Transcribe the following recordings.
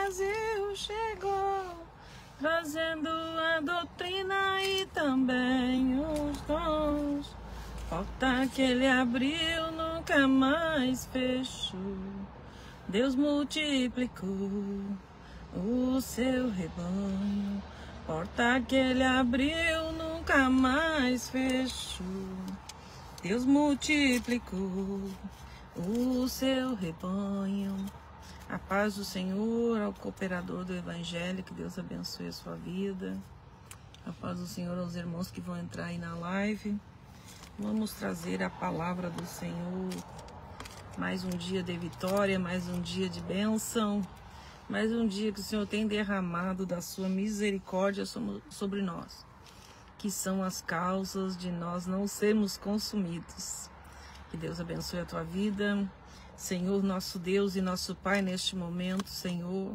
Brasil chegou, trazendo a doutrina e também os dons. Porta que ele abriu nunca mais fechou. Deus multiplicou o seu rebanho. Porta que ele abriu nunca mais fechou. Deus multiplicou o seu rebanho. A paz do Senhor ao cooperador do Evangelho, que Deus abençoe a sua vida. A paz do Senhor aos irmãos que vão entrar aí na live. Vamos trazer a palavra do Senhor. Mais um dia de vitória, mais um dia de bênção, mais um dia que o Senhor tem derramado da sua misericórdia sobre nós, que são as causas de nós não sermos consumidos. Que Deus abençoe a tua vida. Senhor, nosso Deus e nosso Pai, neste momento, Senhor,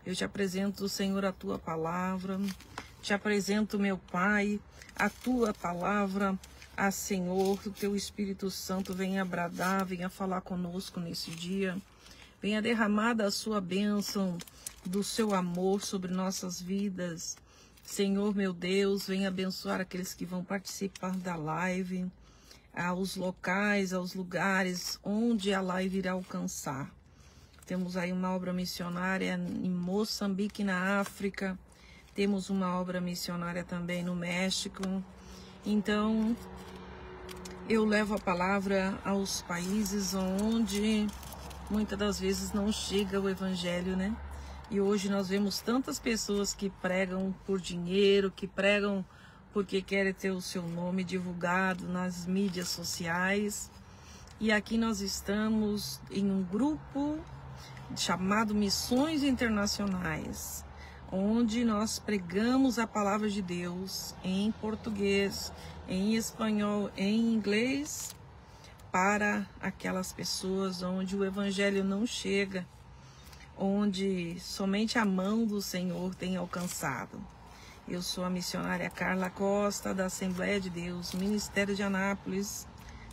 eu te apresento, Senhor, a tua palavra, te apresento, meu Pai, a tua palavra, Senhor, que o teu Espírito Santo venha bradar, venha falar conosco nesse dia, venha derramar da sua bênção, do seu amor sobre nossas vidas. Senhor, meu Deus, venha abençoar aqueles que vão participar da live, aos locais, aos lugares onde a live irá alcançar. Temos aí uma obra missionária em Moçambique, na África. Temos uma obra missionária também no México. Então, eu levo a palavra aos países onde muitas das vezes não chega o Evangelho, né? E hoje nós vemos tantas pessoas que pregam por dinheiro, que pregam porque querem ter o seu nome divulgado nas mídias sociais. E aqui nós estamos em um grupo chamado Missões Internacionais, onde nós pregamos a palavra de Deus em português, em espanhol, em inglês, para aquelas pessoas onde o Evangelho não chega, onde somente a mão do Senhor tem alcançado. Eu sou a missionária Carla Costa, da Assembleia de Deus, Ministério de Anápolis,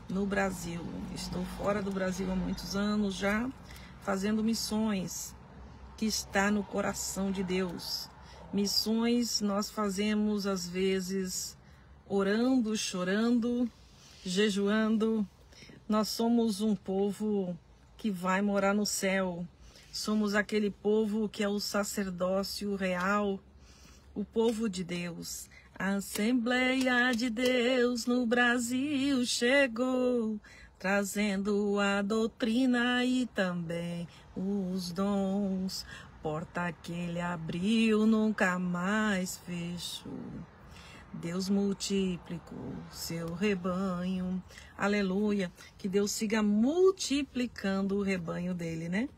no Brasil. Estou fora do Brasil há muitos anos já, fazendo missões, que está no coração de Deus. Missões nós fazemos às vezes orando, chorando, jejuando. Nós somos um povo que vai morar no céu. Somos aquele povo que é o sacerdócio real, o povo de Deus. A Assembleia de Deus no Brasil chegou, trazendo a doutrina e também os dons. Porta que ele abriu nunca mais fechou. Deus multiplicou seu rebanho. Aleluia. Que Deus siga multiplicando o rebanho dele, né?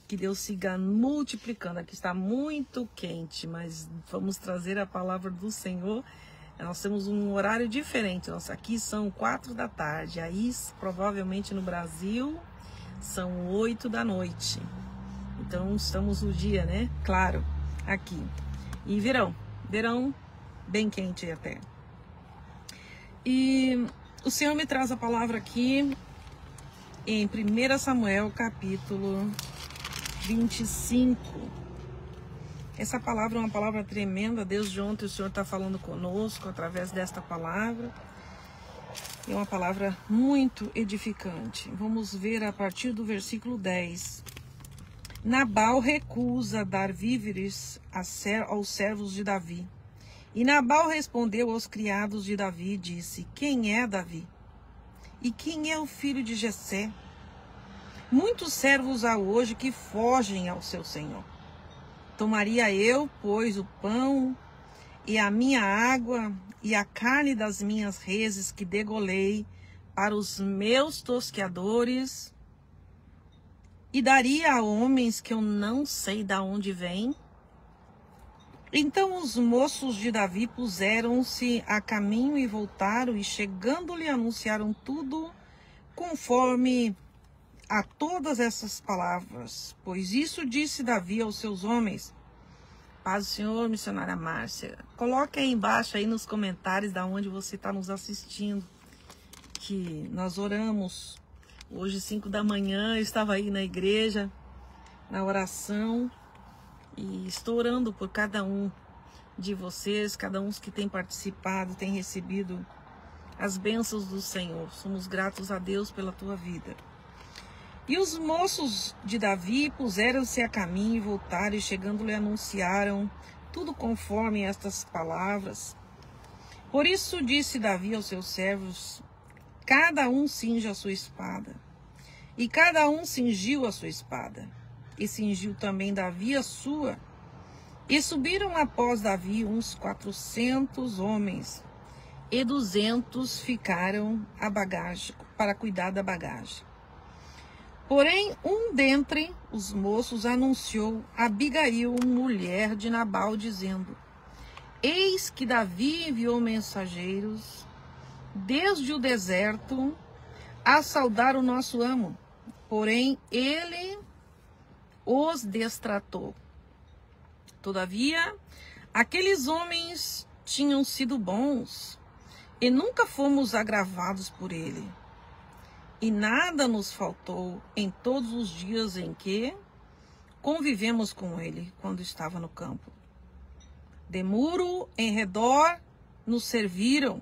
Que Deus siga multiplicando. Aqui está muito quente, mas vamos trazer a palavra do Senhor. Nós temos um horário diferente. Aqui são 4 da tarde. Aí, provavelmente no Brasil, são 8 da noite. Então, estamos no dia, né? Claro, aqui. E verão bem quente até. E o Senhor me traz a palavra aqui em 1 Samuel, capítulo 25. Essa palavra é uma palavra tremenda. Desde ontem o Senhor está falando conosco através desta palavra. É uma palavra muito edificante. Vamos ver a partir do versículo 10. Nabal recusa dar víveres aos servos de Davi. E Nabal respondeu aos criados de Davi e disse: Quem é Davi? E quem é o filho de Jessé? Muitos servos há hoje que fogem ao seu senhor. Tomaria eu, pois, o pão e a minha água e a carne das minhas reses que degolei para os meus tosqueadores e daria a homens que eu não sei de onde vêm? Então os moços de Davi puseram-se a caminho e voltaram, e chegando-lhe anunciaram tudo conforme a todas essas palavras. Pois isso disse Davi aos seus homens. Paz do Senhor, missionária Márcia. Coloque aí embaixo, aí nos comentários, da onde você está nos assistindo, que nós oramos. Hoje, 5 da manhã, eu estava aí na igreja, na oração. E estou orando por cada um de vocês, cada um que tem participado, tem recebido as bênçãos do Senhor. Somos gratos a Deus pela tua vida. E os moços de Davi puseram-se a caminho e voltaram, e chegando-lhe anunciaram tudo conforme estas palavras. Por isso disse Davi aos seus servos: cada um cinja a sua espada. E cada um cingiu a sua espada. E cingiu também Davi a sua. E subiram após Davi uns 400 homens, e 200 ficaram a bagagem, para cuidar da bagagem. Porém, um dentre os moços anunciou a Abigail, mulher de Nabal, dizendo: eis que Davi enviou mensageiros desde o deserto a saudar o nosso amo. Porém, ele os destratou. Todavia, aqueles homens tinham sido bons, e nunca fomos agravados por ele. E nada nos faltou em todos os dias em que convivemos com ele, quando estava no campo. De muro em redor nos serviram,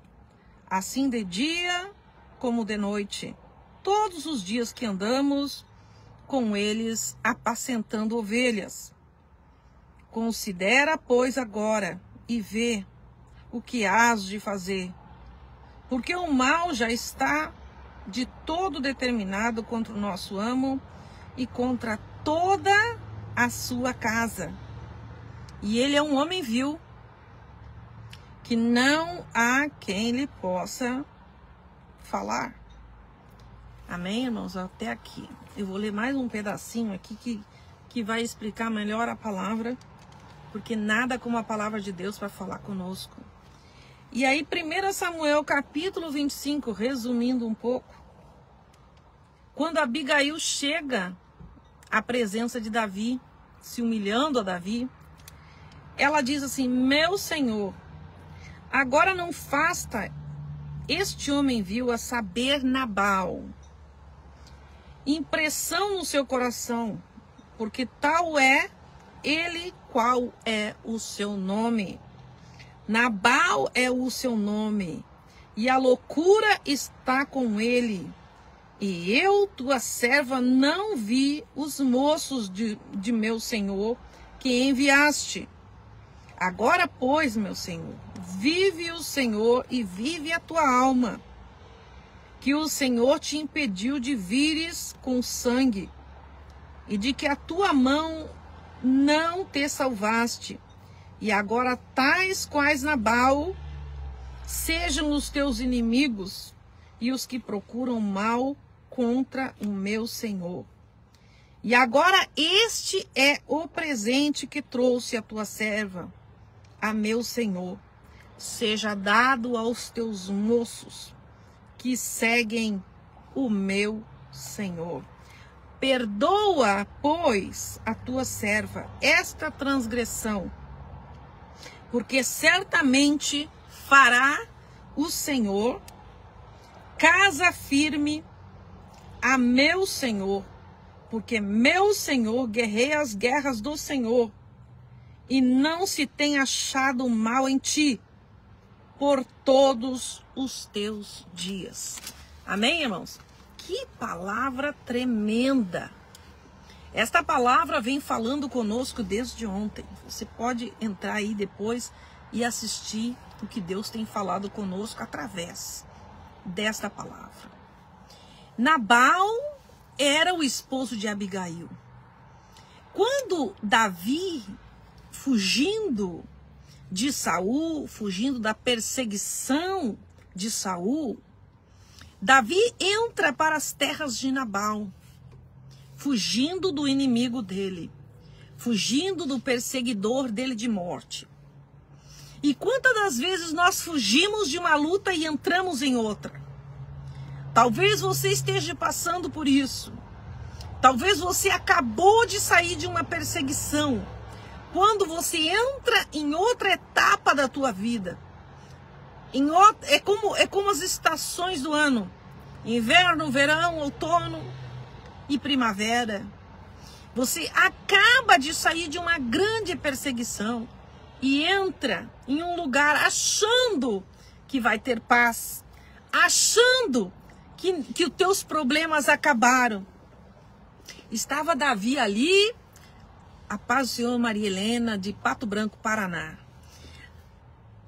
assim de dia como de noite, todos os dias que andamos com eles apacentando ovelhas. Considera, pois, agora e vê o que hás de fazer, porque o mal já está de todo determinado contra o nosso amo e contra toda a sua casa. E ele é um homem vil, que não há quem lhe possa falar. Amém, irmãos? Até aqui. Eu vou ler mais um pedacinho aqui que vai explicar melhor a palavra, porque nada como a palavra de Deus para falar conosco. E aí, 1 Samuel capítulo 25, resumindo um pouco, quando Abigail chega à presença de Davi, se humilhando a Davi, ela diz assim: meu senhor, agora não faça este homem vil, a saber, Nabal, impressão no seu coração, porque tal é ele qual é o seu nome. Nabal é o seu nome, e a loucura está com ele. E eu, tua serva, não vi os moços de meu senhor que enviaste. Agora, pois, meu senhor, vive o Senhor e vive a tua alma, que o Senhor te impediu de vires com sangue, e de que a tua mão não te salvaste. E agora tais quais Nabal sejam os teus inimigos e os que procuram mal contra o meu Senhor. E agora este é o presente que trouxe a tua serva a meu Senhor. Seja dado aos teus moços que seguem o meu Senhor. Perdoa, pois, a tua serva esta transgressão, porque certamente fará o Senhor casa firme a meu Senhor, porque meu Senhor guerreia as guerras do Senhor, e não se tem achado mal em ti por todos os teus dias. Amém, irmãos? Que palavra tremenda! Esta palavra vem falando conosco desde ontem. Você pode entrar aí depois e assistir o que Deus tem falado conosco através desta palavra. Nabal era o esposo de Abigail. Quando Davi, fugindo de Saul, fugindo da perseguição de Saul, Davi entra para as terras de Nabal, fugindo do inimigo dele, fugindo do perseguidor dele de morte. E quantas das vezes nós fugimos de uma luta e entramos em outra? Talvez você esteja passando por isso. Talvez você acabou de sair de uma perseguição. Quando você entra em outra etapa da tua vida, é como as estações do ano: inverno, verão, outono e primavera. Você acaba de sair de uma grande perseguição e entra em um lugar achando que vai ter paz, achando que os teus problemas acabaram. Estava Davi ali, a paz do Senhor, Maria Helena, de Pato Branco, Paraná.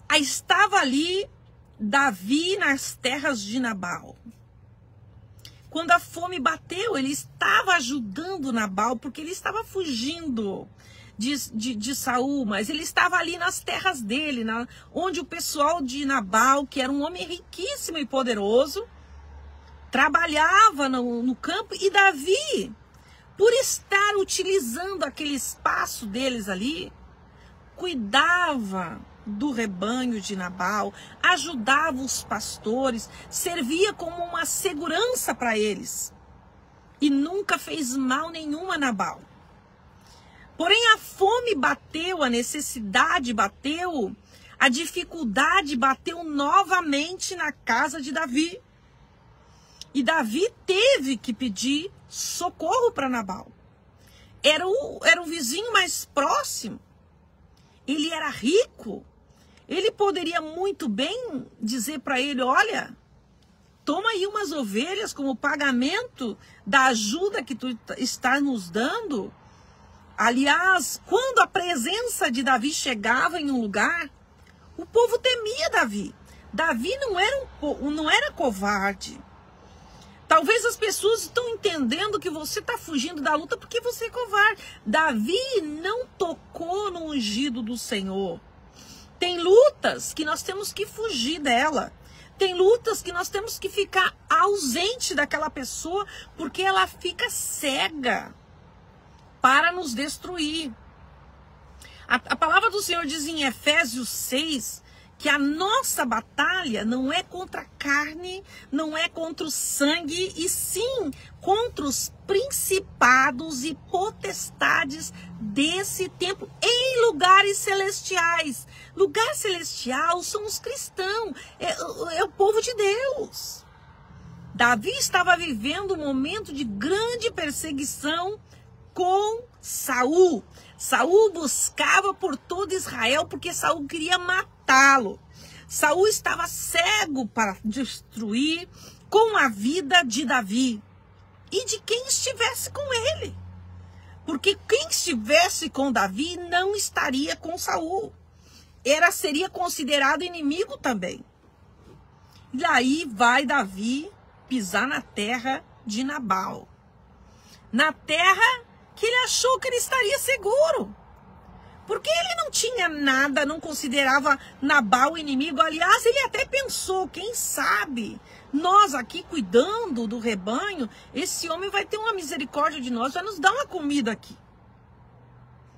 Aí estava ali Davi nas terras de Nabal. Quando a fome bateu, ele estava ajudando Nabal, porque ele estava fugindo de Saul, mas ele estava ali nas terras dele, onde o pessoal de Nabal, que era um homem riquíssimo e poderoso, trabalhava no campo, e Davi, por estar utilizando aquele espaço deles ali, cuidava do rebanho de Nabal, ajudava os pastores, servia como uma segurança para eles. E nunca fez mal nenhum a Nabal. Porém, a fome bateu, a necessidade bateu, a dificuldade bateu novamente na casa de Davi. E Davi teve que pedir socorro para Nabal. Era o vizinho mais próximo. Ele era rico. Ele poderia muito bem dizer para ele: olha, toma aí umas ovelhas como pagamento da ajuda que tu está nos dando. Aliás, quando a presença de Davi chegava em um lugar, o povo temia Davi. Davi não era covarde. Talvez as pessoas estão entendendo que você está fugindo da luta porque você é covarde. Davi não tocou no ungido do Senhor. Tem lutas que nós temos que fugir dela. Tem lutas que nós temos que ficar ausente daquela pessoa porque ela fica cega para nos destruir. A palavra do Senhor diz em Efésios 6 que a nossa batalha não é contra a carne, não é contra o sangue, e sim contra os principados e potestades desse tempo em lugares celestiais. Lugar celestial são os cristãos, é o povo de Deus. Davi estava vivendo um momento de grande perseguição com Saul. Saul buscava por todo Israel porque Saul queria matá-lo. Saul estava cego para destruir com a vida de Davi e de quem estivesse com ele. Porque quem estivesse com Davi não estaria com Saul. Seria considerado inimigo também. E aí vai Davi pisar na terra de Nabal. Na terra que ele achou que ele estaria seguro. Porque ele não tinha nada, não considerava Nabal inimigo. Aliás, ele até pensou, quem sabe, nós aqui cuidando do rebanho, esse homem vai ter uma misericórdia de nós, vai nos dar uma comida aqui.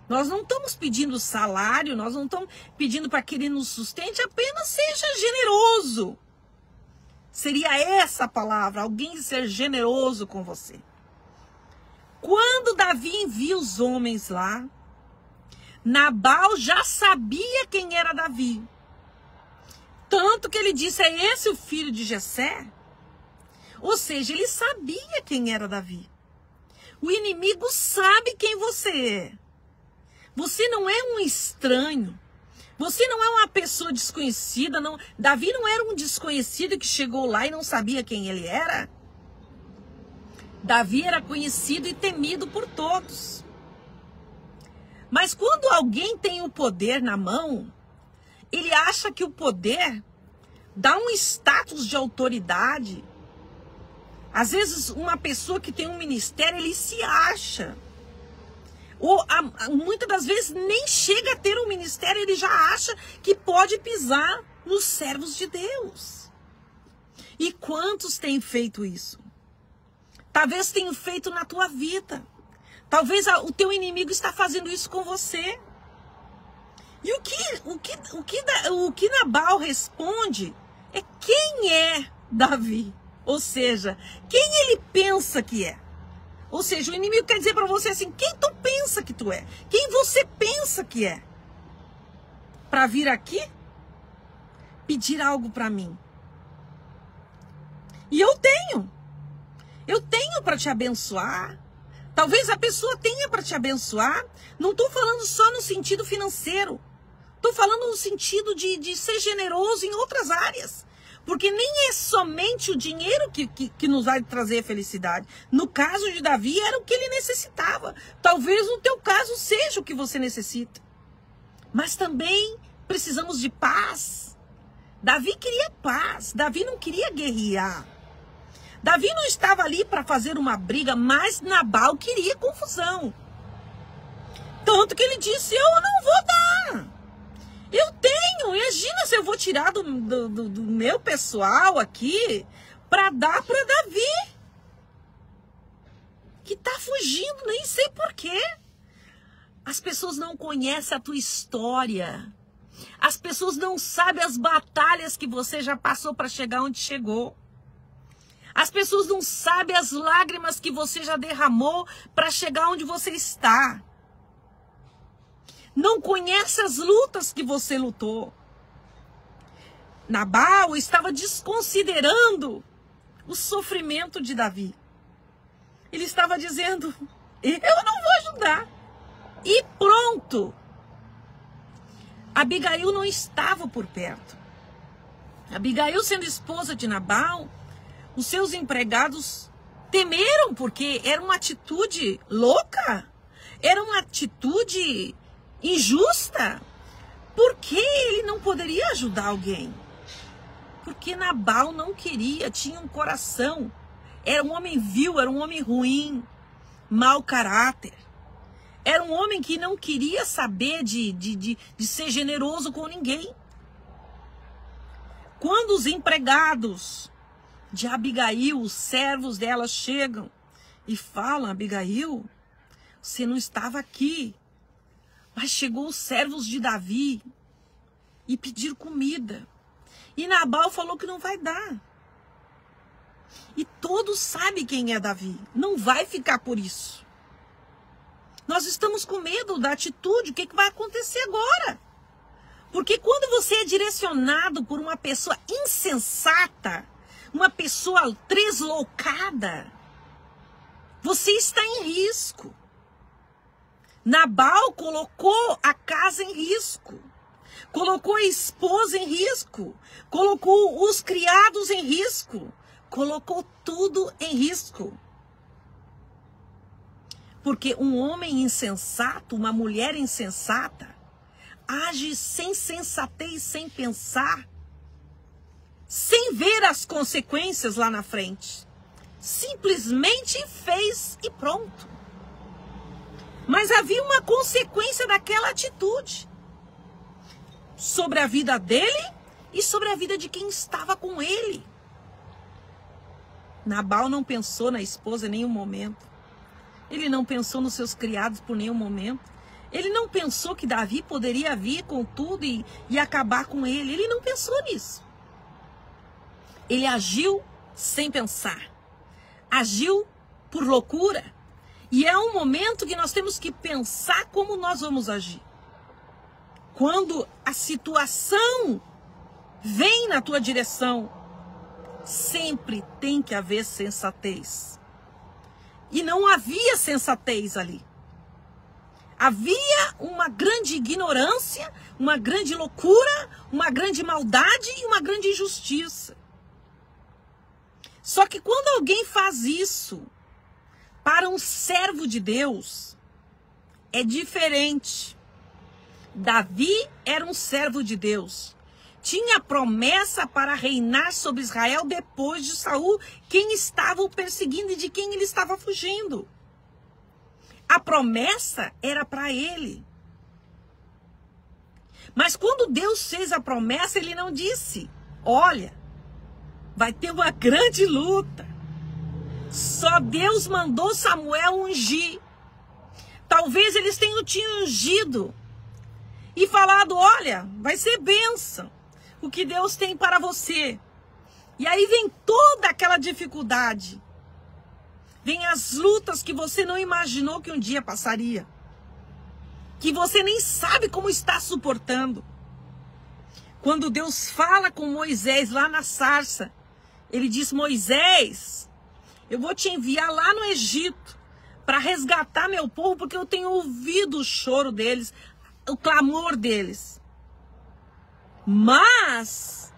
Nós não estamos pedindo salário, nós não estamos pedindo para que ele nos sustente, apenas seja generoso. Seria essa a palavra, alguém ser generoso com você. Quando Davi envia os homens lá, Nabal já sabia quem era Davi. Tanto que ele disse: é esse o filho de Jessé? Ou seja, ele sabia quem era Davi. O inimigo sabe quem você é. Você não é um estranho. Você não é uma pessoa desconhecida. Não. Davi não era um desconhecido que chegou lá e não sabia quem ele era. Davi era conhecido e temido por todos. Mas quando alguém tem o poder na mão, ele acha que o poder dá um status de autoridade. Às vezes, uma pessoa que tem um ministério, ele se acha. Ou muitas das vezes nem chega a ter um ministério, ele já acha que pode pisar nos servos de Deus. E quantos têm feito isso? Talvez tenha feito na tua vida. Talvez o teu inimigo está fazendo isso com você. E o que Nabal responde é quem é Davi. Ou seja, quem ele pensa que é. Ou seja, o inimigo quer dizer para você assim: quem tu pensa que tu é? Quem você pensa que é? Para vir aqui pedir algo para mim. E eu tenho para te abençoar. Talvez a pessoa tenha para te abençoar. Não estou falando só no sentido financeiro. Estou falando no sentido de ser generoso em outras áreas. Porque nem é somente o dinheiro que nos vai trazer felicidade. No caso de Davi, era o que ele necessitava. Talvez no teu caso seja o que você necessita. Mas também precisamos de paz. Davi queria paz. Davi não queria guerrear. Davi não estava ali para fazer uma briga, mas Nabal queria confusão. Tanto que ele disse, eu não vou dar. Eu tenho, imagina se eu vou tirar do meu pessoal aqui para dar para Davi. Que tá fugindo, nem sei porquê. As pessoas não conhecem a tua história. As pessoas não sabem as batalhas que você já passou para chegar onde chegou. As pessoas não sabem as lágrimas que você já derramou para chegar onde você está. Não conhece as lutas que você lutou. Nabal estava desconsiderando o sofrimento de Davi. Ele estava dizendo, eu não vou ajudar. E pronto. Abigail não estava por perto. Abigail, sendo esposa de Nabal, os seus empregados temeram, porque era uma atitude louca, era uma atitude injusta. Por que ele não poderia ajudar alguém? Porque Nabal não queria, tinha um coração, era um homem vil, era um homem ruim, mau caráter. Era um homem que não queria saber de ser generoso com ninguém. Quando os empregados de Abigail, os servos dela chegam e falam, Abigail, você não estava aqui, mas chegou os servos de Davi e pediram comida. E Nabal falou que não vai dar. E todos sabem quem é Davi, não vai ficar por isso. Nós estamos com medo da atitude, o que vai acontecer agora? Porque quando você é direcionado por uma pessoa insensata, uma pessoa tresloucada, você está em risco. Nabal colocou a casa em risco, colocou a esposa em risco, colocou os criados em risco, colocou tudo em risco. Porque um homem insensato, uma mulher insensata, age sem sensatez, sem pensar, sem ver as consequências lá na frente. Simplesmente fez e pronto. Mas havia uma consequência daquela atitude. Sobre a vida dele e sobre a vida de quem estava com ele. Nabal não pensou na esposa em nenhum momento. Ele não pensou nos seus criados por nenhum momento. Ele não pensou que Davi poderia vir com tudo e acabar com ele. Ele não pensou nisso. Ele agiu sem pensar. Agiu por loucura. E é um momento que nós temos que pensar como nós vamos agir. Quando a situação vem na tua direção, sempre tem que haver sensatez. E não havia sensatez ali. Havia uma grande ignorância, uma grande loucura, uma grande maldade e uma grande injustiça. Só que quando alguém faz isso para um servo de Deus, é diferente. Davi era um servo de Deus. Tinha promessa para reinar sobre Israel depois de Saul, quem estava o perseguindo e de quem ele estava fugindo. A promessa era para ele. Mas quando Deus fez a promessa, ele não disse, olha, vai ter uma grande luta. Só Deus mandou Samuel ungir. Talvez eles tenham te ungido e falado, olha, vai ser bênção o que Deus tem para você. E aí vem toda aquela dificuldade. Vem as lutas que você não imaginou que um dia passaria. Que você nem sabe como está suportando. Quando Deus fala com Moisés lá na sarça, ele diz, Moisés, eu vou te enviar lá no Egito para resgatar meu povo, porque eu tenho ouvido o choro deles, o clamor deles. Mas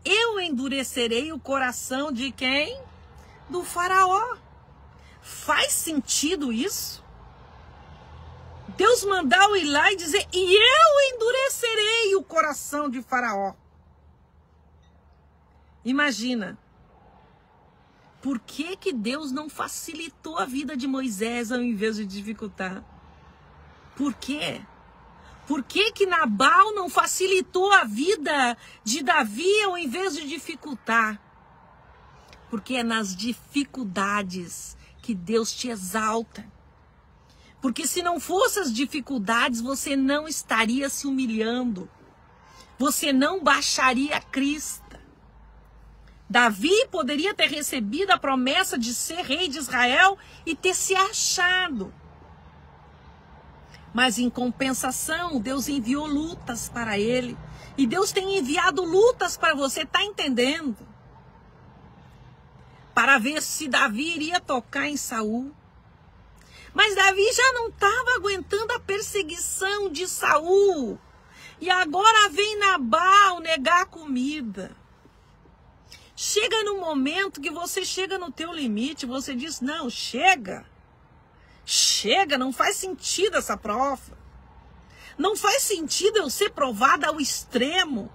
eu endurecerei o coração de quem? Do faraó. Faz sentido isso? Deus mandar eu ir lá e dizer, e eu endurecerei o coração de faraó. Imagina. Por que que Deus não facilitou a vida de Moisés ao invés de dificultar? Por quê? Por que que Nabal não facilitou a vida de Davi ao invés de dificultar? Porque é nas dificuldades que Deus te exalta. Porque se não fossem as dificuldades, você não estaria se humilhando. Você não baixaria a crista. Davi poderia ter recebido a promessa de ser rei de Israel e ter se achado. Mas em compensação, Deus enviou lutas para ele. E Deus tem enviado lutas para você, tá entendendo? Para ver se Davi iria tocar em Saul. Mas Davi já não estava aguentando a perseguição de Saul. E agora vem Nabal negar a comida. Chega no momento que você chega no teu limite, você diz, não, chega. Chega, não faz sentido essa prova. Não faz sentido eu ser provada ao extremo.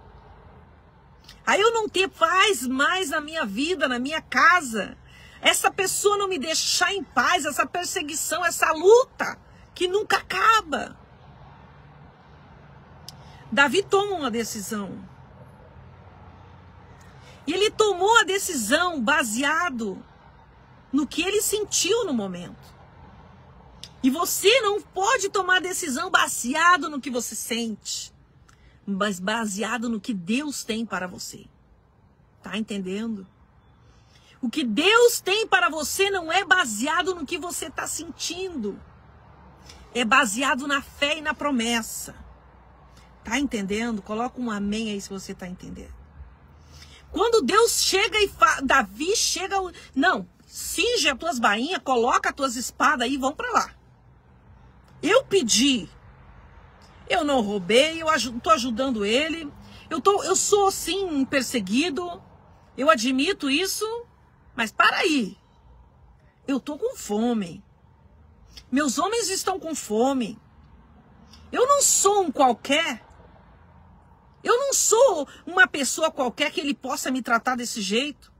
Aí eu não ter paz mais na minha vida, na minha casa. Essa pessoa não me deixar em paz, essa perseguição, essa luta que nunca acaba. Davi toma uma decisão. E ele tomou a decisão baseado no que ele sentiu no momento. E você não pode tomar decisão baseado no que você sente, mas baseado no que Deus tem para você. Tá entendendo? O que Deus tem para você não é baseado no que você está sentindo. É baseado na fé e na promessa. Tá entendendo? Coloca um amém aí se você tá entendendo. Quando Deus chega e fala, Davi chega, não, cinge as tuas bainhas, coloca as tuas espadas aí e vão para lá. Eu pedi, eu não roubei, eu estou ajudando ele, eu sou sim perseguido, eu admito isso, mas para aí, eu estou com fome, meus homens estão com fome, eu não sou um qualquer, eu não sou uma pessoa qualquer que ele possa me tratar desse jeito.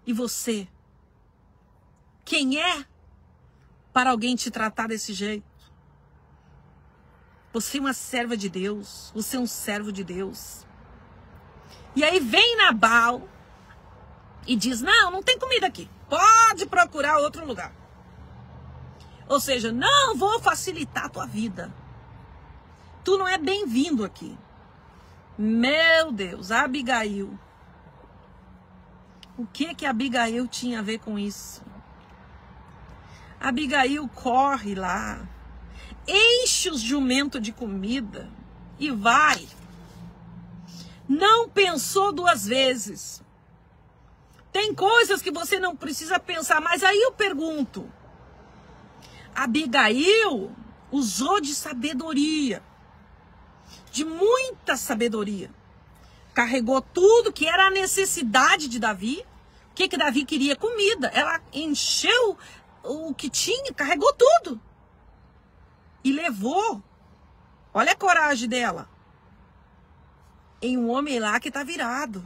E você? Quem é para alguém te tratar desse jeito? Você é uma serva de Deus. Você é um servo de Deus. E aí vem Nabal e diz, não tem comida aqui. Pode procurar outro lugar. Ou seja, não vou facilitar a tua vida. Tu não é bem-vindo aqui. Meu Deus, Abigail. O que Abigail tinha a ver com isso? Abigail corre lá, enche os jumentos de comida e vai. Não pensou duas vezes. Tem coisas que você não precisa pensar, mas aí eu pergunto. Abigail usou de sabedoria, de muita sabedoria. Carregou tudo que era a necessidade de Davi. O que Davi queria? Comida. Ela encheu o que tinha, carregou tudo. E levou. Olha a coragem dela. Em um homem lá que está virado.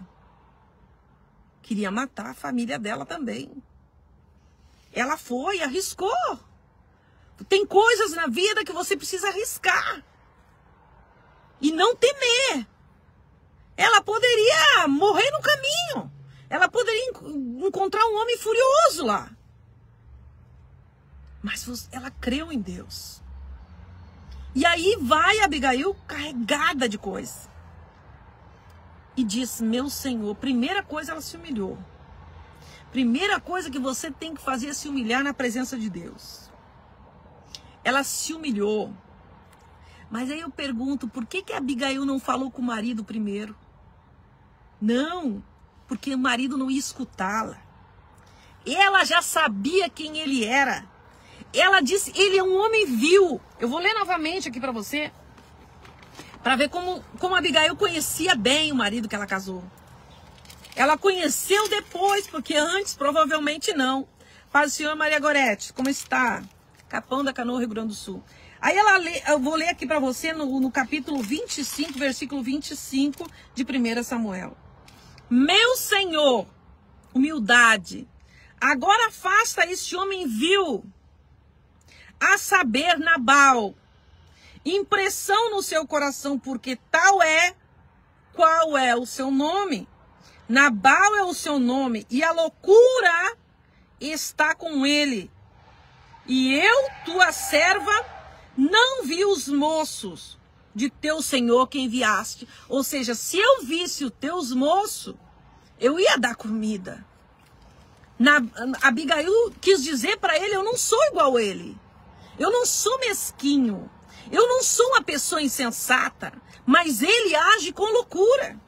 Queria matar a família dela também. Ela foi, arriscou. Tem coisas na vida que você precisa arriscar. E não temer. Ela poderia morrer no caminho. Ela poderia encontrar um homem furioso lá. Mas ela creu em Deus. E aí vai Abigail carregada de coisa. E diz, meu Senhor, primeira coisa ela se humilhou. Primeira coisa que você tem que fazer é se humilhar na presença de Deus. Ela se humilhou. Mas aí eu pergunto, por que Abigail não falou com o marido primeiro? Não, porque o marido não ia escutá-la. Ela já sabia quem ele era. Ela disse, ele é um homem vil. Eu vou ler novamente aqui para você, para ver como Abigail conhecia bem o marido que ela casou. Ela conheceu depois, porque antes provavelmente não. Paz do Senhor, Maria Gorete, como está? Capão da Canoa, Rio Grande do Sul. Aí eu vou ler aqui para você no capítulo 25, versículo 25 de 1 Samuel. Meu Senhor, humildade, agora afasta este homem vil, a saber, Nabal, impressão no seu coração, porque qual é o seu nome? Nabal é o seu nome, e a loucura está com ele. E eu, tua serva, não vi os moços de teu senhor que enviaste. Ou seja, se eu visse os teus moços, eu ia dar comida. Abigail quis dizer para ele, eu não sou igual a ele. Eu não sou mesquinho. Eu não sou uma pessoa insensata. Mas ele age com loucura.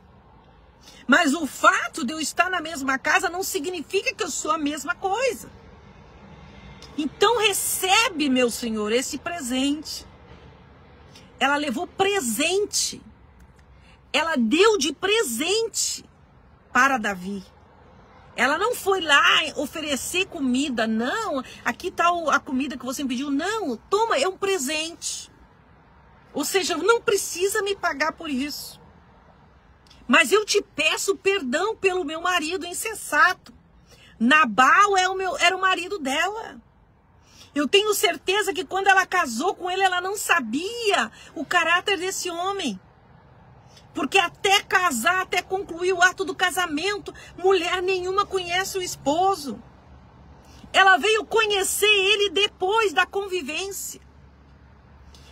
Mas o fato de eu estar na mesma casa não significa que eu sou a mesma coisa. Então recebe, meu Senhor, esse presente. Ela levou presente. Ela deu de presente para Davi. Ela não foi lá oferecer comida, não. Aqui está a comida que você me pediu. Não, toma, é um presente. Ou seja, não precisa me pagar por isso. Mas eu te peço perdão pelo meu marido insensato. Nabal era o marido dela. Eu tenho certeza que quando ela casou com ele, ela não sabia o caráter desse homem. Porque até casar, até concluir o ato do casamento, mulher nenhuma conhece o esposo. Ela veio conhecer ele depois da convivência.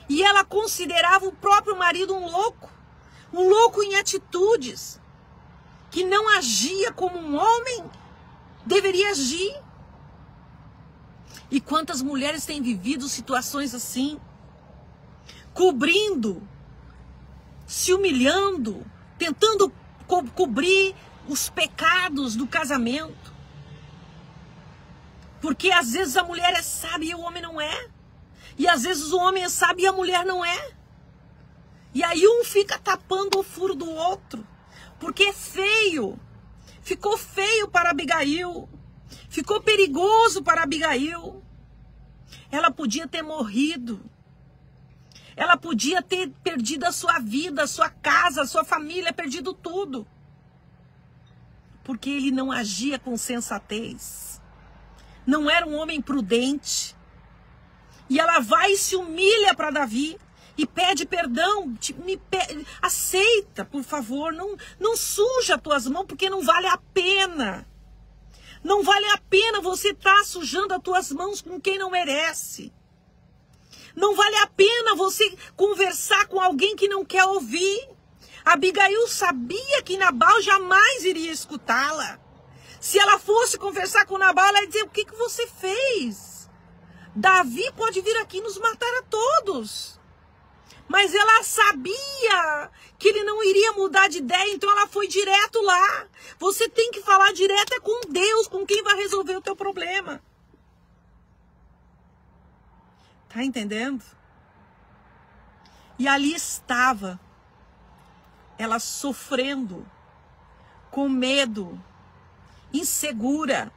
E ela considerava o próprio marido um louco em atitudes, que não agia como um homem deveria agir. E quantas mulheres têm vivido situações assim, cobrindo, se humilhando, tentando cobrir os pecados do casamento. Porque às vezes a mulher é sábia e o homem não é. E às vezes o homem é sábio e a mulher não é. E aí um fica tapando o furo do outro. Porque é feio. Ficou feio para Abigail. Ficou perigoso para Abigail. Ela podia ter morrido. Ela podia ter perdido a sua vida, a sua casa, a sua família, perdido tudo. Porque ele não agia com sensatez. Não era um homem prudente. E ela vai e se humilha para Davi. E pede perdão. Aceita, por favor. Não suja as tuas mãos, porque não vale a pena. Não vale a pena você estar sujando as tuas mãos com quem não merece. Não vale a pena você conversar com alguém que não quer ouvir. Abigail sabia que Nabal jamais iria escutá-la. Se ela fosse conversar com Nabal, ela ia dizer, o que você fez? Davi pode vir aqui nos matar a todos. Mas ela sabia que ele não iria mudar de ideia, então ela foi direto lá. Você tem que falar direto com Deus, com quem vai resolver o teu problema. Tá entendendo? E ali estava ela sofrendo, com medo, insegura.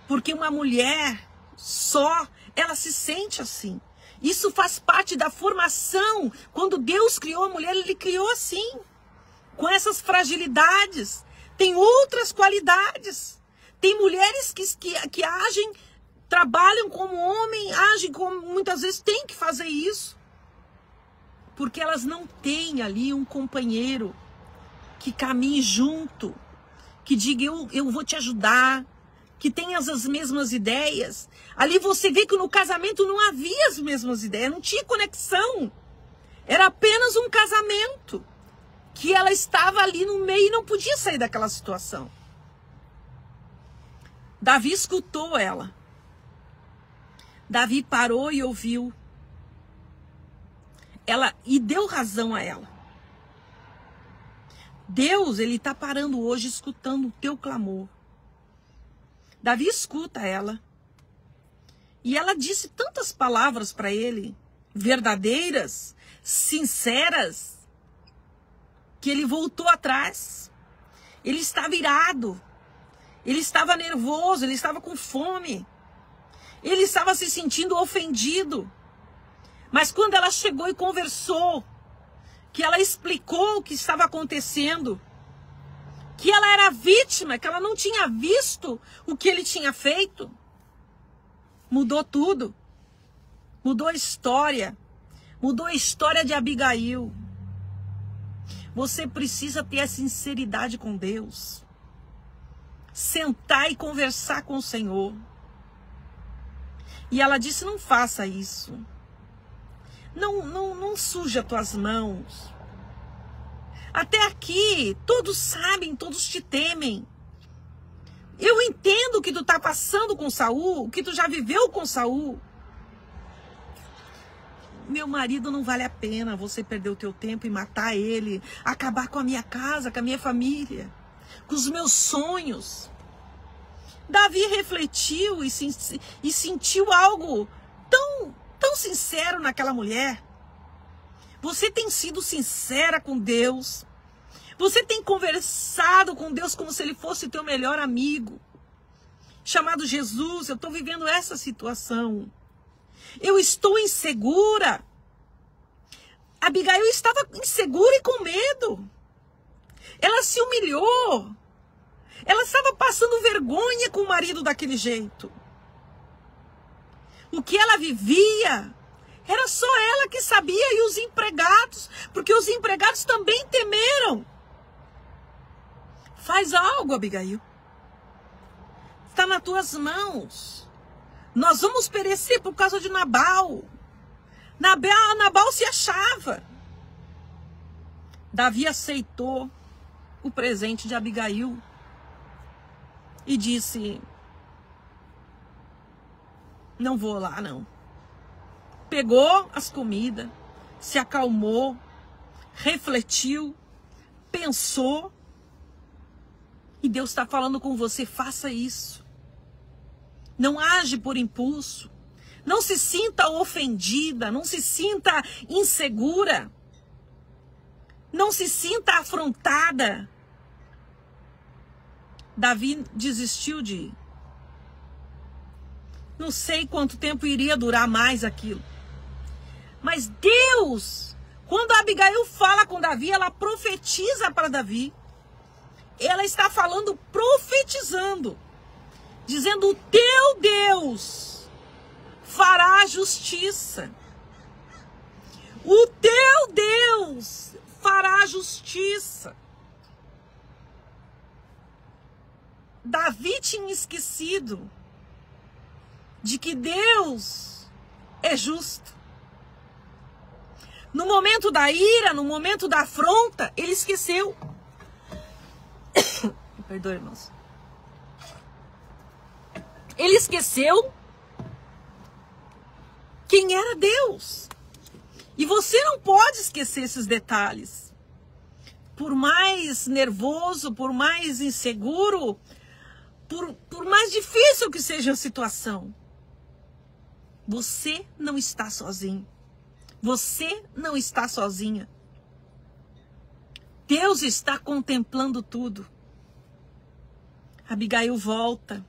Porque uma mulher só, ela se sente assim. Isso faz parte da formação. Quando Deus criou a mulher, Ele criou assim. Com essas fragilidades. Tem outras qualidades. Tem mulheres que agem, trabalham como homem, agem como muitas vezes tem que fazer isso. Porque elas não têm ali um companheiro que caminhe junto. Que diga, eu vou te ajudar. Que tenha as mesmas ideias. Ali você vê que no casamento não havia as mesmas ideias, não tinha conexão. Era apenas um casamento. Que ela estava ali no meio e não podia sair daquela situação. Davi escutou ela. Davi parou e ouviu. E deu razão a ela. Deus, Ele está parando hoje, escutando o teu clamor. Davi escuta ela. E ela disse tantas palavras para ele, verdadeiras, sinceras, que ele voltou atrás. Ele estava irado. Ele estava nervoso, ele estava com fome. Ele estava se sentindo ofendido. Mas quando ela chegou e conversou, que ela explicou o que estava acontecendo, que ela era vítima, que ela não tinha visto o que ele tinha feito, mudou tudo. Mudou a história. Mudou a história de Abigail. Você precisa ter a sinceridade com Deus. Sentar e conversar com o Senhor. E ela disse, não faça isso. Não suje as tuas mãos. Até aqui, todos sabem, todos te temem. Eu entendo o que tu está passando com Saul, o que tu já viveu com Saul. Meu marido não vale a pena você perder o teu tempo e matar ele, acabar com a minha casa, com a minha família, com os meus sonhos. Davi refletiu e sentiu algo tão sincero naquela mulher. Você tem sido sincera com Deus. Você tem conversado com Deus como se Ele fosse teu melhor amigo. Chamado Jesus, eu estou vivendo essa situação. Eu estou insegura. Abigail estava insegura e com medo. Ela se humilhou. Ela estava passando vergonha com o marido daquele jeito. O que ela vivia, era só ela que sabia e os empregados, porque os empregados também temeram. Faz algo, Abigail. Está nas tuas mãos. Nós vamos perecer por causa de Nabal. Nabal se achava. Davi aceitou o presente de Abigail e disse, não vou lá não. Pegou as comidas, se acalmou, refletiu, pensou. E Deus está falando com você, faça isso. Não age por impulso. Não se sinta ofendida, não se sinta insegura. Não se sinta afrontada. Davi desistiu de ir. Não sei quanto tempo iria durar mais aquilo. Mas Deus, quando a Abigail fala com Davi, ela profetiza para Davi. Ela está falando, profetizando. Dizendo, o teu Deus fará justiça. O teu Deus fará justiça. Davi tinha esquecido de que Deus é justo. No momento da ira, no momento da afronta, ele esqueceu. Me perdoe, irmãos. Ele esqueceu quem era Deus. E você não pode esquecer esses detalhes. Por mais nervoso, por mais inseguro, por mais difícil que seja a situação, você não está sozinho. Você não está sozinha. Deus está contemplando tudo. Abigail volta,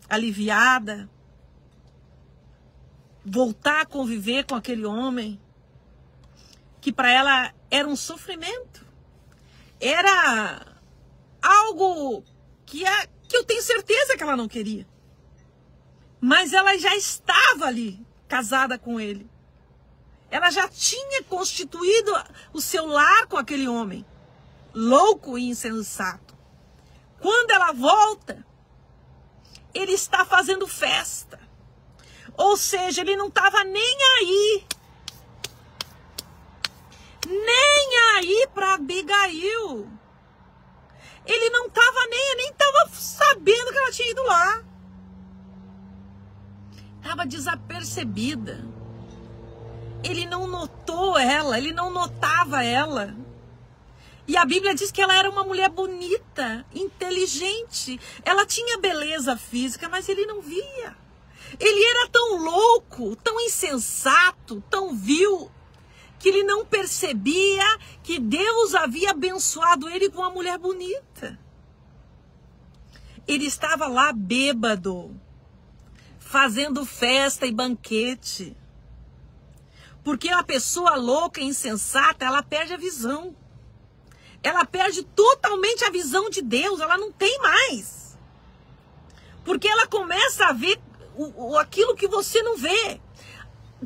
aliviada, voltar a conviver com aquele homem, que para ela era um sofrimento. Era algo que eu tenho certeza que ela não queria. Mas ela já estava ali, casada com ele. Ela já tinha constituído o seu lar com aquele homem, louco e insensato. Quando ela volta, ele está fazendo festa. Ou seja, ele não estava nem aí. Nem aí para Abigail. Ele não estava nem estava sabendo que ela tinha ido lá. Estava desapercebida. Ele não notou ela, ele não notava ela. E a Bíblia diz que ela era uma mulher bonita, inteligente. Ela tinha beleza física, mas ele não via. Ele era tão louco, tão insensato, tão vil, que ele não percebia que Deus havia abençoado ele com uma mulher bonita. Ele estava lá bêbado, fazendo festa e banquete. Porque a pessoa louca e insensata, ela perde a visão. Ela perde totalmente a visão de Deus, ela não tem mais. Porque ela começa a ver aquilo que você não vê.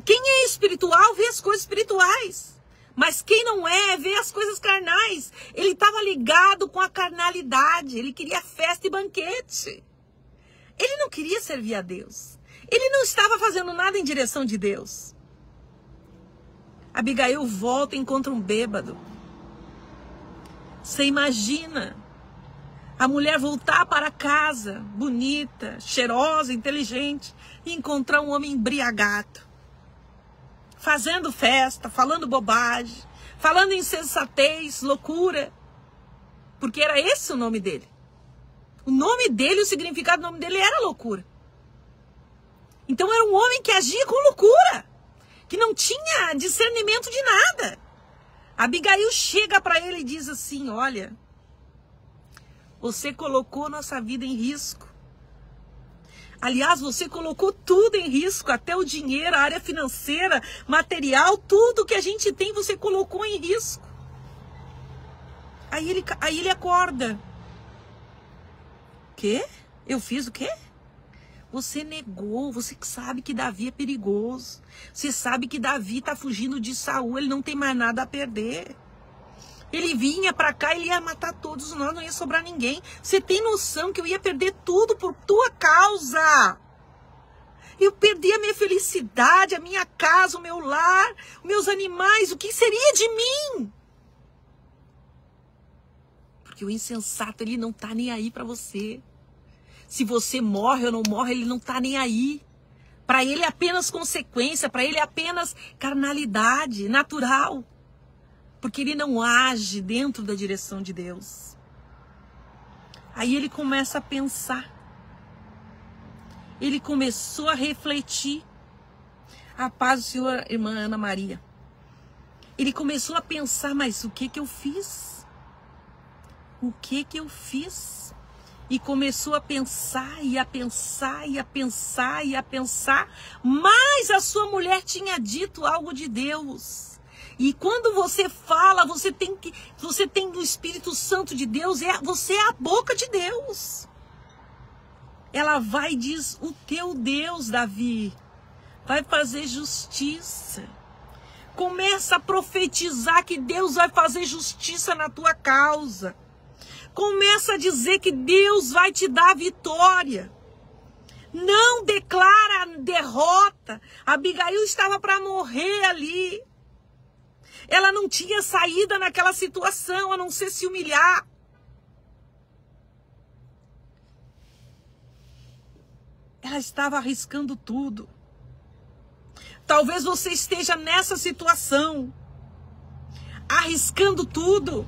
Quem é espiritual vê as coisas espirituais. Mas quem não é, vê as coisas carnais. Ele estava ligado com a carnalidade, ele queria festa e banquete. Ele não queria servir a Deus. Ele não estava fazendo nada em direção de Deus. Abigail volta e encontra um bêbado. Você imagina a mulher voltar para casa, bonita, cheirosa, inteligente, e encontrar um homem embriagado, fazendo festa, falando bobagem, falando insensatez, loucura. Porque era esse o nome dele. O nome dele, o significado do nome dele era loucura. Então era um homem que agia com loucura, que não tinha discernimento de nada. Abigail chega para ele e diz assim: olha, você colocou nossa vida em risco. Aliás, você colocou tudo em risco, até o dinheiro, a área financeira, material, tudo que a gente tem, você colocou em risco. Aí ele acorda. Quê? Eu fiz o quê? Você negou, você sabe que Davi é perigoso. Você sabe que Davi está fugindo de Saul, ele não tem mais nada a perder. Ele vinha para cá, ele ia matar todos nós, não ia sobrar ninguém. Você tem noção que eu ia perder tudo por tua causa? Eu perdi a minha felicidade, a minha casa, o meu lar, os meus animais, o que seria de mim? Porque o insensato, ele não tá nem aí para você. Se você morre ou não morre, ele não tá nem aí. Para ele é apenas consequência, para ele é apenas carnalidade, natural. Porque ele não age dentro da direção de Deus. Aí ele começa a pensar. Ele começou a refletir. A paz do Senhor, irmã Ana Maria. Ele começou a pensar, mas o que eu fiz? O que eu fiz? E começou a pensar, e a pensar, e a pensar, e a pensar. Mas a sua mulher tinha dito algo de Deus. E quando você fala, você tem o Espírito Santo de Deus, você é a boca de Deus. Ela vai e diz: o teu Deus, Davi, vai fazer justiça. Começa a profetizar que Deus vai fazer justiça na tua causa. Começa a dizer que Deus vai te dar vitória. Não declara derrota. Abigail estava para morrer ali. Ela não tinha saída naquela situação, a não ser se humilhar. Ela estava arriscando tudo. Talvez você esteja nessa situação, arriscando tudo.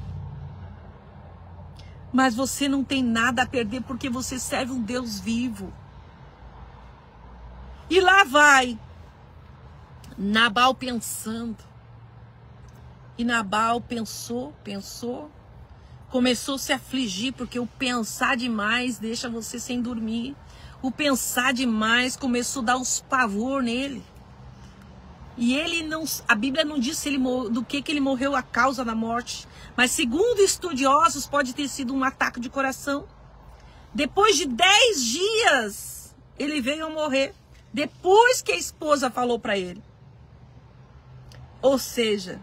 Mas você não tem nada a perder porque você serve um Deus vivo. E lá vai Nabal pensando. E Nabal pensou, começou a se afligir, porque o pensar demais deixa você sem dormir. O pensar demais começou a dar uns pavor nele. E ele não, a Bíblia não diz do que ele morreu a causa da morte. Mas segundo estudiosos, pode ter sido um ataque de coração. Depois de 10 dias, ele veio a morrer. Depois que a esposa falou para ele. Ou seja,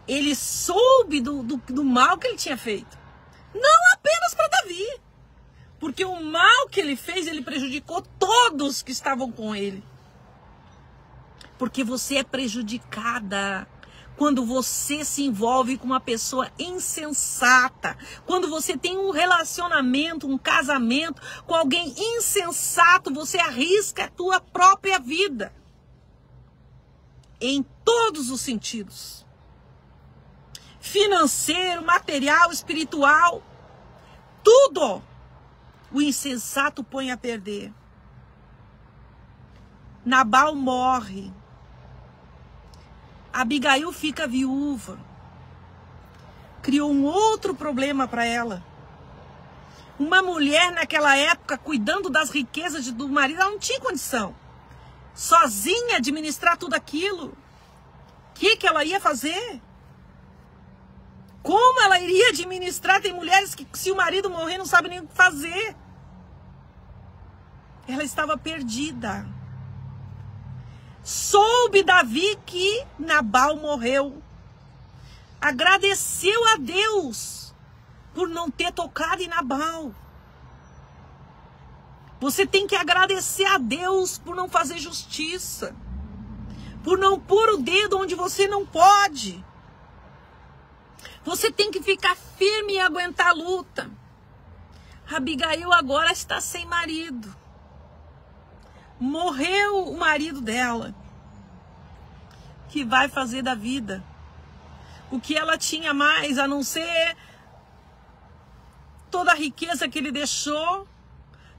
ele soube do mal que ele tinha feito. Não apenas para Davi. Porque o mal que ele fez, ele prejudicou todos que estavam com ele. Porque você é prejudicada quando você se envolve com uma pessoa insensata. Quando você tem um relacionamento, um casamento com alguém insensato, você arrisca a tua própria vida. Em todos os sentidos. financeiro, material, espiritual, tudo o insensato põe a perder. Nabal morre. Abigail fica viúva. Criou um outro problema para ela. Uma mulher naquela época cuidando das riquezas do marido, ela não tinha condição. Sozinha administrar tudo aquilo. O que ela ia fazer? Como ela iria administrar? Tem mulheres que, se o marido morrer, não sabem nem o que fazer. Ela estava perdida. Soube Davi que Nabal morreu. Agradeceu a Deus por não ter tocado em Nabal. Você tem que agradecer a Deus por não fazer justiça. Por não pôr o dedo onde você não pode. Você tem que ficar firme e aguentar a luta. Abigail agora está sem marido. Morreu o marido dela. Que vai fazer da vida? O que ela tinha mais a não ser toda a riqueza que ele deixou?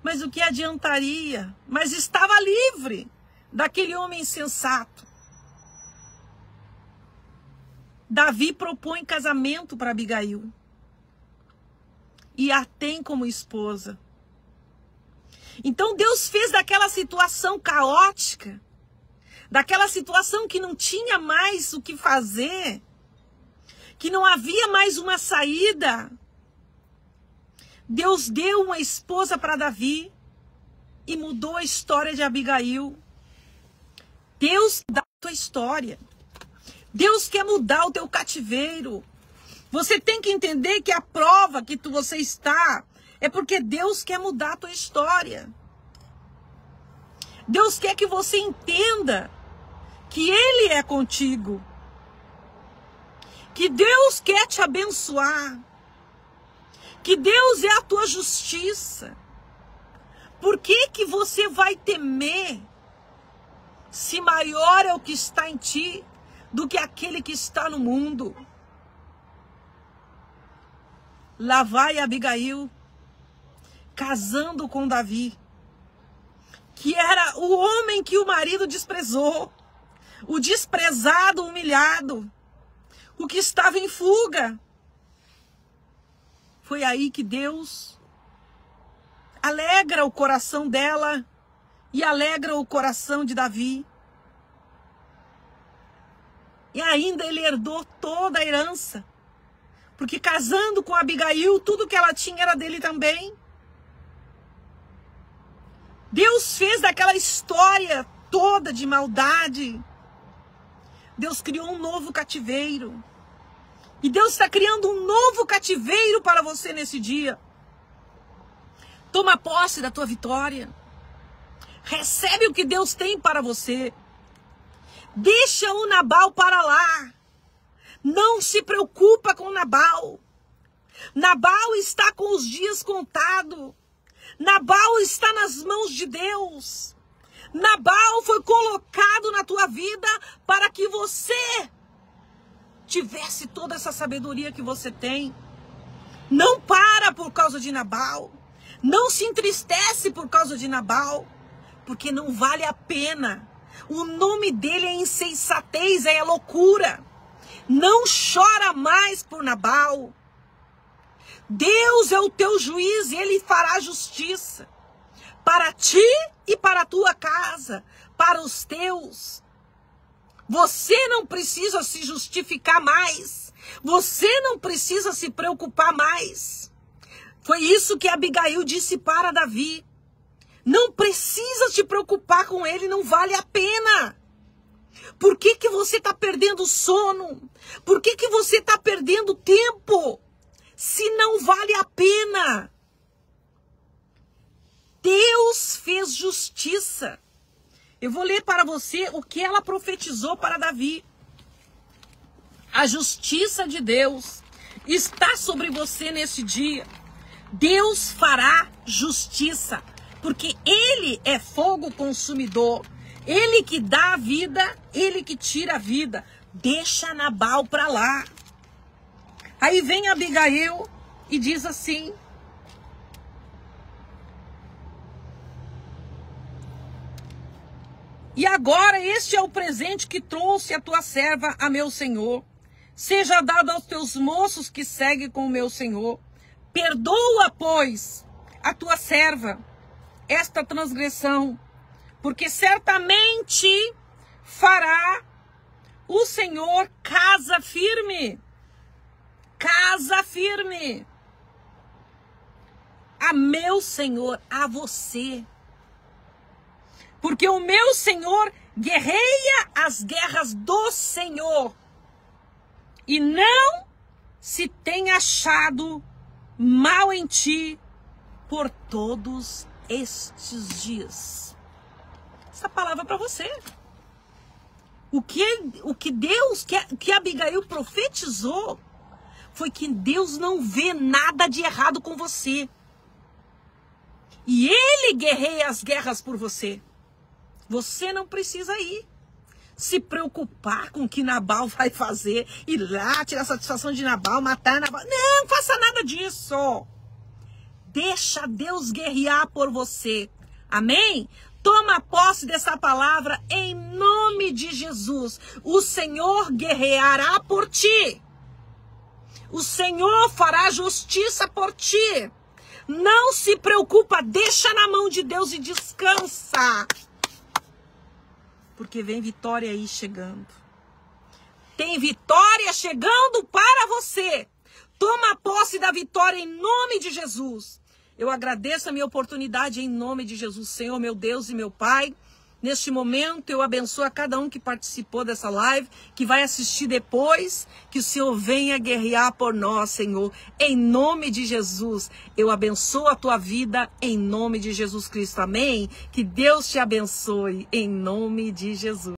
Mas o que adiantaria? Mas estava livre daquele homem insensato. Davi propõe casamento para Abigail. E a tem como esposa. Então Deus fez daquela situação caótica, daquela situação que não tinha mais o que fazer, que não havia mais uma saída. Deus deu uma esposa para Davi e mudou a história de Abigail. Deus dá a tua história. Deus quer mudar o teu cativeiro. Você tem que entender que a prova que você está é porque Deus quer mudar a tua história. Deus quer que você entenda que Ele é contigo. Que Deus quer te abençoar. Que Deus é a tua justiça. Por que que você vai temer se maior é o que está em ti do que aquele que está no mundo? Lá vai Abigail casando com Davi, que era o homem que o marido desprezou, o desprezado, humilhado, o que estava em fuga. Foi aí que Deus alegra o coração dela e alegra o coração de Davi. E ainda ele herdou toda a herança, porque casando com Abigail, tudo que ela tinha era dele também. Deus fez daquela história toda de maldade. Deus criou um novo cativeiro. E Deus está criando um novo cativeiro para você nesse dia. Toma posse da tua vitória. Recebe o que Deus tem para você. Deixa o Nabal para lá. Não se preocupa com Nabal. Nabal está com os dias contados. Nabal está nas mãos de Deus. Nabal foi colocado na tua vida para que você tivesse toda essa sabedoria que você tem. Não para por causa de Nabal. Não se entristece por causa de Nabal, porque não vale a pena. O nome dele é insensatez, é loucura. Não chora mais por Nabal. Deus é o teu juiz e Ele fará justiça para ti e para a tua casa, para os teus. Você não precisa se justificar mais. Você não precisa se preocupar mais. Foi isso que Abigail disse para Davi. Não precisa te preocupar com ele, não vale a pena. Por que que você está perdendo sono? Por que que você está perdendo tempo? Se não vale a pena. Deus fez justiça. Eu vou ler para você o que ela profetizou para Davi. A justiça de Deus está sobre você nesse dia. Deus fará justiça, porque Ele é fogo consumidor. Ele que dá a vida, Ele que tira a vida. Deixa Nabal para lá. Aí vem Abigail e diz assim: e agora este é o presente que trouxe a tua serva a meu senhor. Seja dado aos teus moços que seguem com o meu senhor. Perdoa, pois, a tua serva esta transgressão, porque certamente fará o Senhor casa firme. Casa firme. A meu senhor, a você. Porque o meu Senhor guerreia as guerras do Senhor. E não se tem achado mal em ti por todos estes dias. Essa palavra é para você. O que Deus, que Abigail profetizou, foi que Deus não vê nada de errado com você. E Ele guerreia as guerras por você. Você não precisa ir se preocupar com o que Nabal vai fazer, ir lá tirar satisfação de Nabal, matar Nabal. Não faça nada disso. Deixa Deus guerrear por você. Amém? Toma posse dessa palavra em nome de Jesus. O Senhor guerreará por ti. O Senhor fará justiça por ti. Não se preocupa, deixa na mão de Deus e descansa. Porque vem vitória aí chegando. Tem vitória chegando para você. Toma posse da vitória em nome de Jesus. Eu agradeço a minha oportunidade em nome de Jesus. Senhor, meu Deus e meu Pai, neste momento eu abençoo a cada um que participou dessa live, que vai assistir depois, que o Senhor venha guerrear por nós, Senhor. Em nome de Jesus, eu abençoo a tua vida em nome de Jesus Cristo. Amém? Que Deus te abençoe em nome de Jesus.